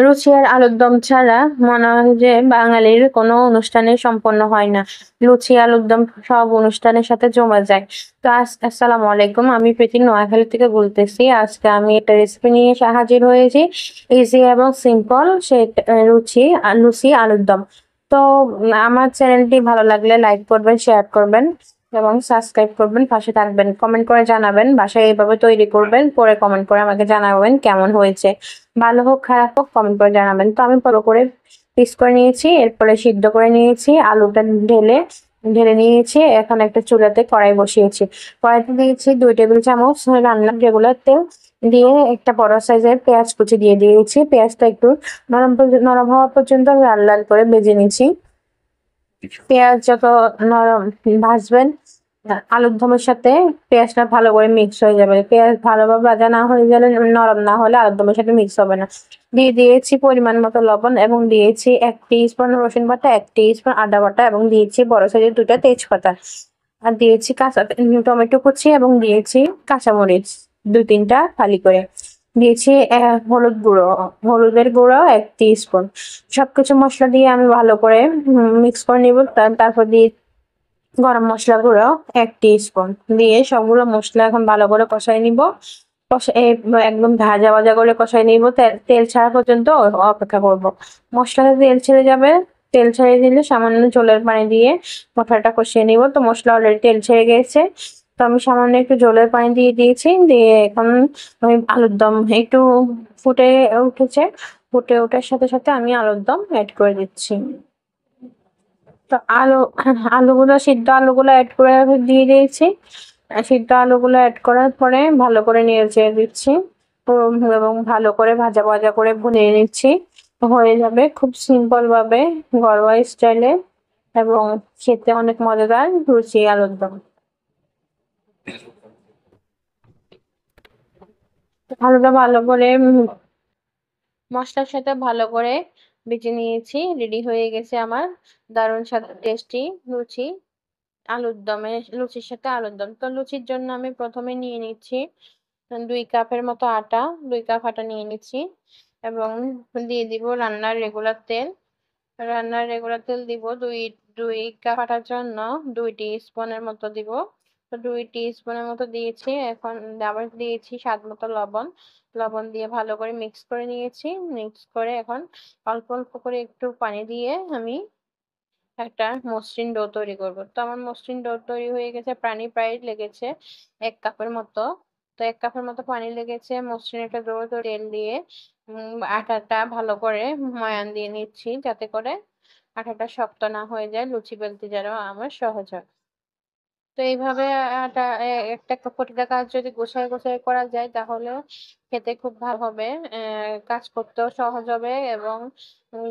লুচি আর আলুর দম ছাড়া মনে হয় যে বাঙালির কোনো অনুষ্ঠানই সম্পন্ন হয় না। লুচি, আলুর দম সব অনুষ্ঠানের সাথে জমে যায়। তো আসসালামু আলাইকুম। আমি প্রীতি নোয়াখালী থেকে বলতেছি। আজকে আমি একটা রেসিপি নিয়ে হাজির হয়েছি। ইজি এবং সিম্পল লুচি, আলুর দম। তো আমার চ্যানেলটি ভালো লাগলে লাইক করবেন, শেয়ার করবেন এবং সাবস্ক্রাইব করবেন, পাশে থাকবেন। কমেন্ট করে জানাবেন বাসায় এভাবে তৈরি করবেন। পরে কমেন্ট করে আমাকে জানাবেন কেমন হয়েছে। ভালো হোক খারাপ হোক কমেন্ট করে জানাবেন। তো আমি বড় করে পিস করে নিয়েছি, এরপরে সিদ্ধ করে নিয়েছি, আলুটা ঢেলে ঢেলে নিয়েছি। এখন একটা চুলাতে কড়াই বসিয়েছি। কড়াইতে দিয়েছি 2 টেবিল চামচ রান্নার রেগুলার তেল, দিয়ে একটা বড় সাইজের পেঁয়াজ কুচি দিয়ে দিয়েছি। পেঁয়াজটা একটু নরম হওয়া পর্যন্ত লাল লাল করে ভেজে নিয়েছি। পেঁয়াজ যত নরম ভাজবেন, আলুর দমের সাথে পেঁয়াজটা ভালো করে মিক্স হয়ে যাবে। পেঁয়াজ ভালোভাবে ভাজা না হয়ে গেলে, নরম না হলে আলুর দমের সাথে মিক্স হবে না। দিয়ে দিয়েছি পরিমাণ মতো লবণ এবং দিয়েছি 1 টিস্পুন রসুন বাটা, 1 টিস্পুন আদা বাটা এবং দিয়েছি বড় সাইজের 2টা তেজপাতা। আর দিয়েছি টমেটো কুচি এবং দিয়েছি কাঁচামরিচ 2-3টা ফালি করে। দিয়েছি হলুদের গুঁড়ো 1 টিস্পুন। সবকিছু মসলা দিয়ে আমি ভালো করে মিক্স করে নিব। তারপর দিয়ে গরম মসলা গুঁড়ো 1 টিস্পুন দিয়ে সবগুলো মসলা এখন ভালো করে কষাই নিব। একদম ভাজা করে কষাই নিব। তেল ছাড়া পর্যন্ত অপেক্ষা করব। মসলাতে তেল ছেড়ে যাবে। তেল ছেড়ে দিলে সামান্য জলের পানি দিয়ে মশলাটা কষিয়ে নিব। তো মসলা অলরেডি তেল ছেড়ে গেছে। তো আমি সামান্য একটু জলের পানি দিয়ে দিয়েছি। দিয়ে এখন আমি আলুর দম একটু ফুটে উঠেছে। ফুটে ওঠার সাথে সাথে আমি আলুর দম অ্যাড করে দিচ্ছি। তো সিদ্ধ আলুগুলো এড করে দিয়ে দিয়েছি। সিদ্ধ আলুগুলো এড করার পরে ভালো করে নেড়ে দিচ্ছি এবং ভালো করে ভাজা করে ভুনে নিচ্ছি। হয়ে যাবে খুব সিম্পল ভাবে, ঘরোয়া স্টাইলে এবং খেতে অনেক মজাদার লুচি আলুর দম। আলুটা ভালো করে মসলার সাথে ভালো করে ভেজে নিয়েছি। রেডি হয়ে গেছে আমার দারুণ স্বাদ টেস্টি লুচি আলুর দমে, লুচির সাথে আলুর দম। তো লুচির জন্য আমি প্রথমে নিয়ে নিচ্ছি 2 কাপের মতো আটা। 2 কাপ আটা নিয়ে নিচ্ছি এবং দিয়ে দিব রান্নার রেগুলার তেল দিব দুই কাপ আটার জন্য 2 টিস্পুনের মতো দিব। তো 2 টিস্পুনের মতো দিয়েছি। এখন আবার দিয়েছি স্বাদ মতো লবণ। লবণ দিয়ে ভালো করে মিক্স করে নিয়েছি। মিক্স করে এখন অল্প অল্প করে একটু পানি দিয়ে আমি একটা মসৃণ ডো তৈরি করব। তো আমার মসৃণ ডো তৈরি হয়ে গেছে। পানি প্রায় লেগেছে 1 কাপের মতো। তো 1 কাপের মতো পানি লেগেছে। মসৃণ একটা ডো তেল দিয়ে আটাটা ভালো করে ময়ান দিয়ে নিচ্ছি, যাতে করে আটাটা শক্ত না হয়ে যায়, লুচি বেলতে যেন আমার সহজ হয়। তো এইভাবে আটা একটা একটা প্রতিটা কাজ যদি গোছায় করা যায় তাহলে খেতে খুব ভালো হবে। কাজ করতেও সহজ হবে এবং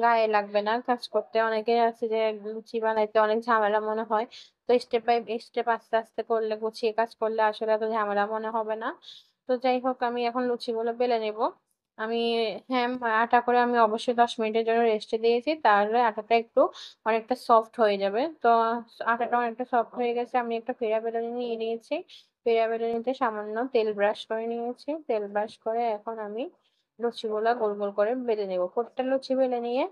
গায়ে লাগবে না কাজ করতে। অনেকের আছে যে লুচি বানাইতে অনেক ঝামেলা মনে হয়। তো স্টেপ বাই স্টেপ আস্তে আস্তে করলে, গুছিয়ে কাজ করলে আসলে এত ঝামেলা মনে হবে না। তো যাই হোক, আমি এখন লুচিগুলো বেলে নেব। আমি হ্যাঁ, আটা করে আমি অবশ্যই 10 মিনিটের জন্য রেস্টে দিয়েছি, তাহলে আটাটা একটু অনেকটা সফট হয়ে যাবে। তো আটাটা অনেকটা সফট হয়ে গেছে। আমি একটা পেড়া বেলুনি নিয়ে নিয়েছি। পেড়া বেলুনিতে সামান্য তেল ব্রাশ করে নিয়েছি। তেল ব্রাশ করে এখন আমি লুচিগুলা গোল গোল করে বেলে নেব। প্রত্যেকটা লুচি বেলে নিয়ে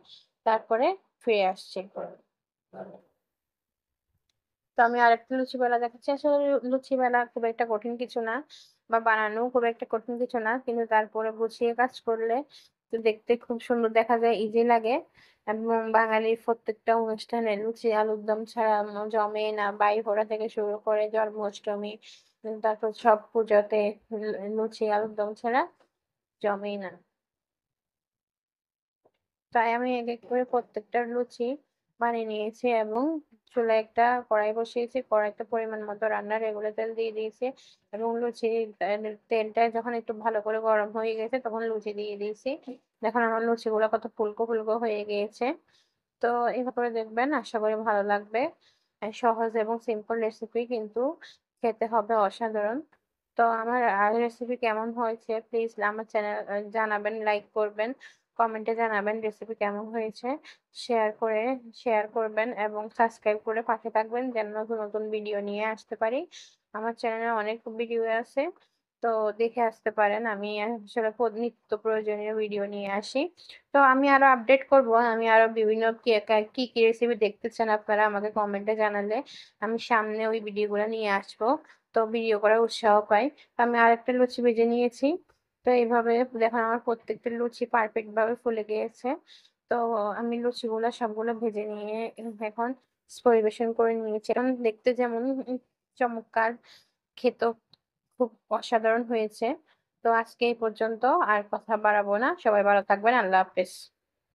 তারপরে ফিরে আসছি। তো আমি আরেকটা লুচি বেলা দেখাচ্ছি। আসলে লুচি বেলা খুব একটা কঠিন কিছু না, বা বানানো খুব একটা কঠিন কিছু না, কিন্তু তারপরে গুছিয়ে কাজ করলে তো দেখতে খুব সুন্দর দেখা যায়, ইজি লাগে। এবং বাঙালির প্রত্যেকটা অনুষ্ঠানে লুচি আলুর দম ছাড়া জমে না। বাইফোঁটা থেকে শুরু করে জন্মাষ্টমী, তারপর সব পুজোতে লুচি আলুর দম ছাড়া জমেই না। তাই আমি এক এক করে প্রত্যেকটা লুচি বানিয়ে নিয়েছি এবং চুলায় একটা কড়াই বসিয়েছি। কড়াইতে পরিমাণ মতো রান্নার রেগুলার তেল দিয়ে দিয়েছি এবং তেলটা যখন একটু ভালো করে গরম হয়ে গেছে তখন লুচি দিয়ে দিয়েছি। দেখুন আমার লুচিগুলো কত ফুলকো ফুলকো হয়ে গিয়েছে। তো এভাবে দেখবেন, আশা করি ভালো লাগবে। সহজ এবং সিম্পল রেসিপি, কিন্তু খেতে হবে অসাধারণ। তো আমার রেসিপি কেমন হয়েছে প্লিজ আমার চ্যানেল জানাবেন, লাইক করবেন, কমেন্টে জানাবেন রেসিপি কেমন হয়েছে। শেয়ার করে শেয়ার করবেন এবং সাবস্ক্রাইব করে পাশে থাকবেন যেন নতুন নতুন ভিডিও নিয়ে আসতে পারি। আমার চ্যানেলে অনেক ভিডিও আছে। তো দেখে আসতে পারেন। আমি আসলে নিত্য প্রয়োজনীয় ভিডিও নিয়ে আসি। তো আমি আরো আপডেট করব। আমি আরো বিভিন্ন কি, কি রেসিপি দেখতে চান আপনারা আমাকে কমেন্টে জানালে আমি সামনে ওই ভিডিওগুলো নিয়ে আসবো। তো ভিডিও করার উৎসাহ পাই। তো আমি আরেকটা লুচি ভেজে নিয়েছি। তো এইভাবে দেখুন আমার প্রত্যেকটা লুচি পারফেক্ট ভাবে ফুলে গিয়েছে। তো আমি লুচিগুলা সবগুলো ভেজে নিয়ে এখন পরিবেশন করে নিয়েছি। এখন দেখতে যেমন চমৎকার, খেতেও খুব অসাধারণ হয়েছে। তো আজকে এই পর্যন্ত, আর কথা বাড়াবো না। সবাই ভালো থাকবেন। আল্লাহ হাফেজ।